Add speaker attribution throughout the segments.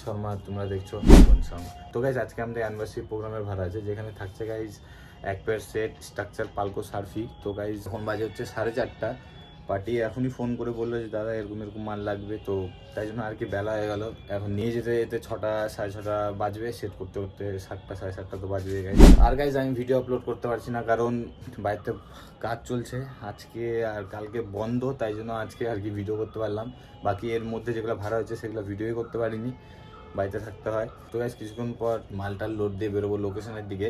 Speaker 1: শর্মা, তোমরা দেখছো জীবন শর্মা। তো গাইজ আজকে আমাদের অ্যানিভার্সারি প্রোগ্রামের ভাড়া আছে, যেখানে থাকছে গাইজ এক পেয়ার সেট, স্ট্রাকচার, পালকো, সার্ফি। তো গাইজ এখন বাজে হচ্ছে 4:30। পার্টি এখনই ফোন করে বললো যে দাদা এরকম এরকম মাল লাগবে, তো তাই জন্য আর কি বেলা হয়ে গেল। এখন নিয়ে যেতে যেতে 6টা 6:30 বাজবে, সেট করতে করতে 7টা 7:30 তো বাজবে গাইজ। আর গাইজ আমি ভিডিও আপলোড করতে পারছি না, কারণ বাড়িতে কাজ চলছে আজকে, আর কালকে বন্ধ, তাই জন্য আজকে আর কি ভিডিও করতে পারলাম। বাকি এর মধ্যে যেগুলো ভাড়া হয়েছে সেগুলো ভিডিওই করতে পারিনি, বাড়িতে থাকতে হয়। তো গাইজ কিছুক্ষণ পর মালটাল লোড দিয়ে বেরোবো লোকেশনের দিকে।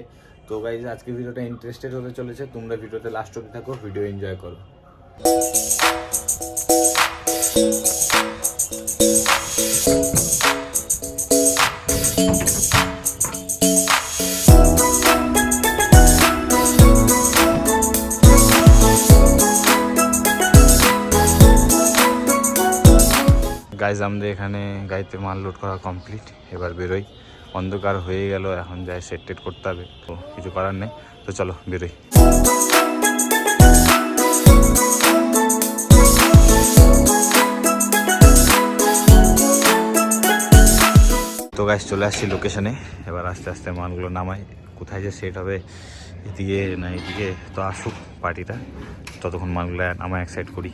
Speaker 1: তো গাইজ আজকে ভিডিওটা ইন্টারেস্টেড হতে চলেছে, তোমরা ভিডিওতে লাস্ট অবধি থাকো, ভিডিও এনজয় করো। গাইজ আমাদের এখানে গাড়িতে মাল লোড করা কমপ্লিট, এবার বেরোই। অন্ধকার হয়ে গেল, এখন যাই সেট টেট করতে হবে, তো কিছু করার নেই। তো চলো বেরোই। তো গাইজ চলে আসছি লোকেশনে, এবার আস্তে আস্তে মালগুলো নামাই। কোথায় যে সেট হবে, এদিকে না এদিকে, তো আসুক পার্টিটা, ততক্ষণ মালগুলো নামায় এক সাইড করি।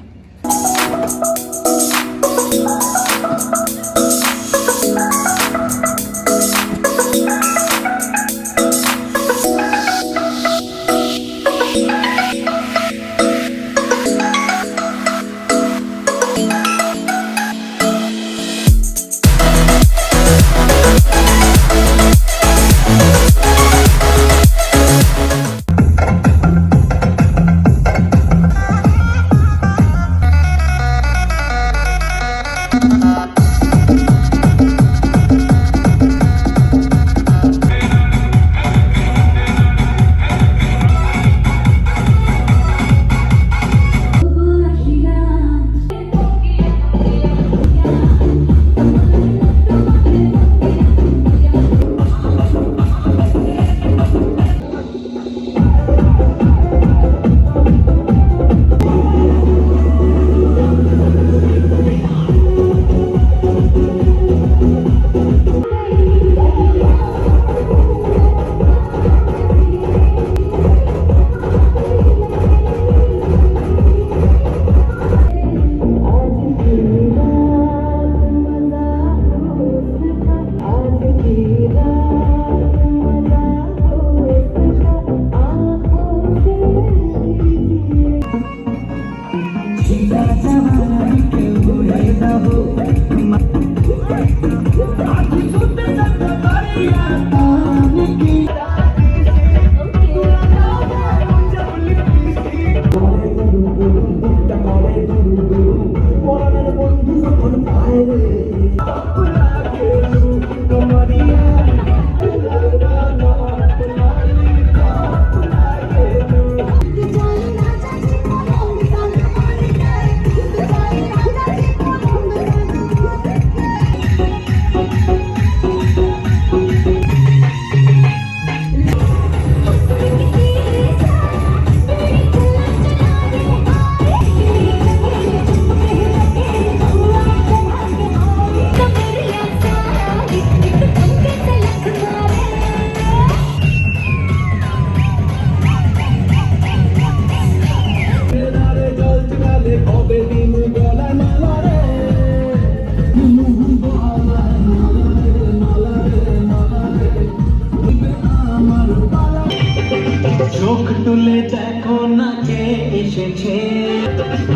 Speaker 2: চোখ তুলে দেখো না কে এসেছে,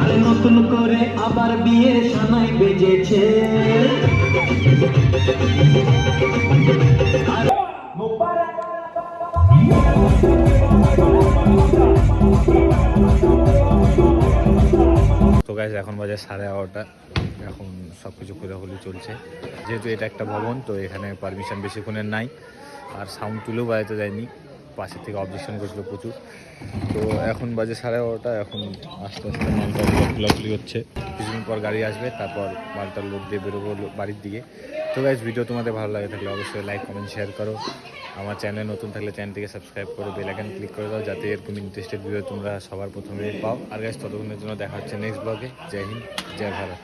Speaker 2: আর নতুন করে আবার বিয়ের সানাই বেজেছে।
Speaker 1: তো গাইজ এখন বাজে 11:30, এখন সব কিছু খোঁজাখুঁজি চলছে। যেহেতু এটা একটা ভবন, তো এখানে পারমিশন বেশিক্ষণের নাই, আর সাউন্ড তুলেও বাজাতে দেয়নি, পাশের থেকে অবজেকশন করেছিল প্রচুর। তো এখন বাজে 11:30, এখন আস্তে আস্তে মালটা খোলাখুলি হচ্ছে। কিছুদিন পর গাড়ি আসবে, তারপর মালটা লোড দিয়ে বেরোবো বাড়ির দিকে। তো গাইজ ভিডিও তোমাদের ভালো লাগে থাকলে অবশ্যই লাইক কমেন্ট শেয়ার করো। আমার চ্যানেলে নতুন থাকলে চ্যানেলটিকে সাবস্ক্রাইব করে বেল আইকন ক্লিক করে দাও, যাতে এরকম ইন্টারেস্টেড ভিডিও তোমরা সবার প্রথমে পাও। আর গাইজ ততক্ষণের জন্য দেখা হচ্ছে নেক্সট ব্লগে। জয় হিন্দ, জয় ভারত।